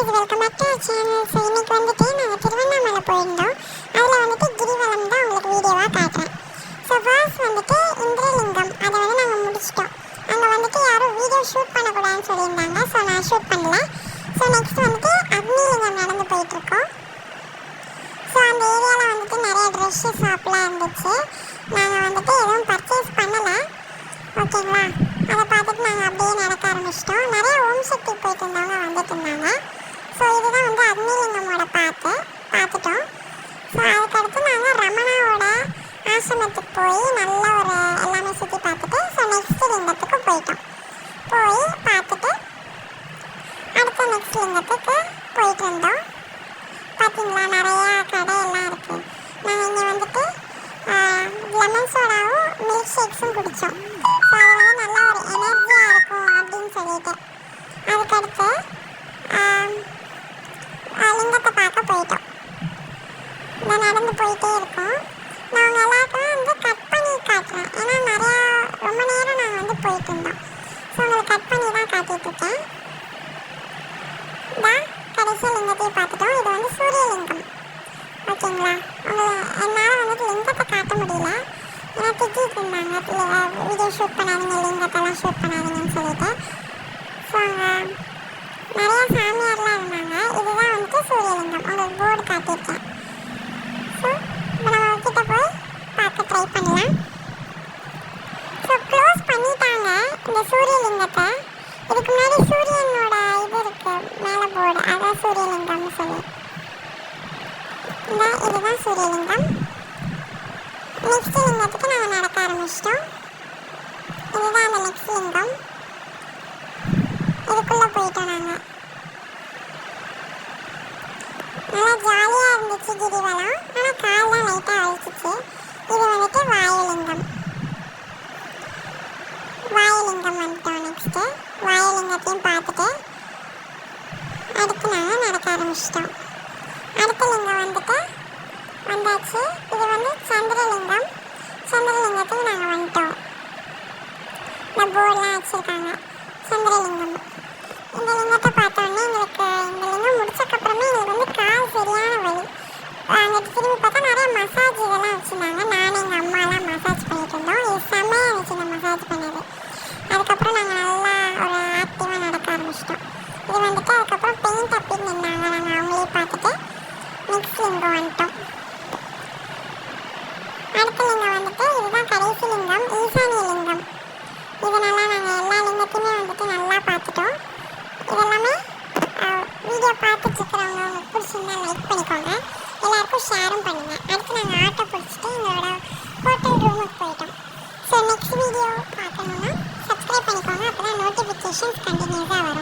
guys, welcome back to our channel. So இன்னைக்கு வந்துட்டு நாங்கள் திருவண்ணாமலை போயிருந்தோம். அதில் வந்துட்டு கிரிவலம் தான் உங்களுக்கு வீடியோவாக காட்டுறேன். ஸோ ஃபர்ஸ்ட் வந்துட்டு இந்திரலிங்கம் அதை வந்து நாங்கள் முடிச்சிட்டோம். அங்கே வந்துட்டு யாரும் வீடியோ ஷூட் பண்ணக்கூடாதுன்னு சொல்லியிருந்தாங்க. ஸோ நான் ஷூட் பண்ணல. ஸோ நெக்ஸ்ட் வந்துட்டு அக்னிலிங்கம் நடந்து போயிட்டுருக்கோம். ஸோ அந்த ஏரியாவில் வந்துட்டு நிறைய ட்ரெஸ்ஸு ஷாப்லாம் இருந்துச்சு. நாங்கள் வந்துட்டு எதுவும் பர்ச்சேஸ் பண்ணலை. ஓகேங்களா, அதை பார்த்துட்டு நாங்கள் அப்படியே நடக்க ஆரம்பிச்சிட்டோம். நிறைய ஓம் சக்தி போயிட்டு இருந்தவங்க வந்துட்டு இருந்தாங்க. ஸோ இதுதான் வந்து அக்னிலிங்கமோட பார்த்துட்டோம். ஸோ அதுக்கடுத்து நாங்கள் ரமணாவோட ஆசிரமத்துக்கு போய் நல்ல ஒரு எல்லாமே சுற்றி பார்த்துட்டு ஸோ நெக்ஸ்ட் லிங்கத்துக்கு போயிட்டோம். போய் பார்த்துட்டு அடுத்த நெக்ஸ்ட் லிங்கத்துக்கு போயிட்டு இருந்தோம். பார்த்தீங்களா, நிறையா கடை எல்லாம் இருக்குது. நாங்கள் இங்கே வந்துட்டு லெமன் சோடாவும் மில்க் ஷேக்ஸும் குடித்தோம். ஸோ அது வந்து நல்லா ஒரு எனர்ஜியாக இருக்கும் அப்படின்னு சொல்லிட்டு அதுக்கடுத்து லிங்கத்தை பார்க்க போயிட்டோம். இதை நடந்து போயிட்டே இருக்கோம். நாங்கள் எல்லாருக்கும் வந்து கட் பண்ணி காட்டுறேன். ஏன்னா நிறையா ரொம்ப நேரம் நாங்கள் வந்து போயிட்டு இருந்தோம். ஸோ உங்களுக்கு கட் பண்ணி தான் காட்டிகிட்ருக்கேன். இதான் கடைசி லிங்கத்தையும் பார்த்துட்டோம். இது வந்து சூரியலிங்கம். ஓகேங்களா, என்னால் வந்துட்டு லிங்கத்தை காட்ட முடியல. ஏன்னா திட்டிகிட்டு இருந்தாங்க, வீடியோ ஷூட் பண்ணாதீங்க, லிங்கத்தெல்லாம் ஷூட் பண்ணாதீங்கன்னு சொல்லிட்டு. ஸோ அங்கே நிறையா சாமியார்லாம் இருந்தாங்க. இதுதான் வந்துட்டு சூரியலிங்கம். உங்களுக்கு போர்டு காட்டியிருக்கேன். ஸோ இப்போ நம்ம கிட்ட போய் பார்க்க ட்ரை பண்ணலாம். ஸோ க்ளோஸ் பண்ணிட்டாங்க இந்த சூரியலிங்கத்தை. இதுக்கு முன்னாடி சூரியனோட இது இருக்குது மேலே போர்டு, அதான் சூரியலிங்கம்னு சொல்லி. இதுதான் சூரியலிங்கம். நெக்ஸ்ட் லிங்கத்துக்கு நாங்கள் நடக்க ஆரம்பிச்சிட்டோம். இதுதான் அந்த நெக்ஸ்ட் லிங்கம். இதுக்குள்ளே போயிட்டோம். நாங்கள் நல்லா ஜாலியாக இருந்துச்சு கிரிவலம். ஆனால் கால்லாம் லைட்டாக அழிச்சிச்சு. இது வந்துட்டு வாயுலிங்கம். வாயுலிங்கம் வந்துட்டோம். நெக்ஸ்ட்டு வாயுலிங்கத்தையும் பார்த்துட்டு அடுத்து நாங்கள் நடக்க ஆரம்பிச்சிட்டோம். அடுத்த லிங்கம் வந்துட்டு வந்தாச்சு. இது வந்து சந்திரலிங்கம். சந்திரலிங்கத்துக்கு நாங்கள் வந்துட்டோம். இந்த போர்டெலாம் வச்சுருக்காங்க, சந்திரலிங்கம். இந்த லிங்கத்தை பார்த்தோன்னே எங்களுக்கு இந்த லிங்கம் முடிச்சக்கப்புறமே எங்களுக்கு வந்து கால் சரியான வலி. அங்கிட்டு திரும்பி பார்த்தா நிறைய மசாஜ் இதெல்லாம் வச்சுருந்தாங்க. நானும் எங்கள் அம்மாலாம் மசாஜ் பண்ணிகிட்டு இருந்தோம். இது செம்மையாக இருந்துச்சு இந்த மசாஜ் பண்ணது. அதுக்கப்புறம் நாங்கள் நல்லா ஒரு ஆக்டிவாக நடக்க ஆரம்பிச்சிட்டோம். இது வந்துட்டு அதுக்கப்புறம் பெயிண்ட் அப்படின்னு நின்னாங்க. நாங்கள் அவங்களே பார்த்துட்டு நெக்ஸ்ட் லிங்கம் வந்துட்டோம். அடுத்த லிங்கம் வந்துட்டு இதுதான் கடைசி லிங்கம், ஈசானிய லிங்கம். இதனால நாங்கள் எல்லா லிங்கத்தையுமே வந்துட்டு நல்லா பார்த்துட்டோம். இதெல்லாமே வீடியோ பார்த்துட்ருக்கிறவங்க உங்களுக்கு பிடிச்சிருந்தா லைக் பண்ணிக்கோங்க, எல்லாருக்கும் ஷேரும் பண்ணுங்கள். அடுத்து நாங்கள் ஆட்டோ பிடிச்சிட்டு எங்களோட ஹோட்டல் ரூமுக்கு போயிட்டோம். ஸோ நெக்ஸ்ட் வீடியோ பார்க்கணுன்னா சப்ஸ்கிரைப் பண்ணிக்கோங்க. அப்போ தான் நோட்டிஃபிகேஷன்ஸ் கண்டினியூஸாக வரும்.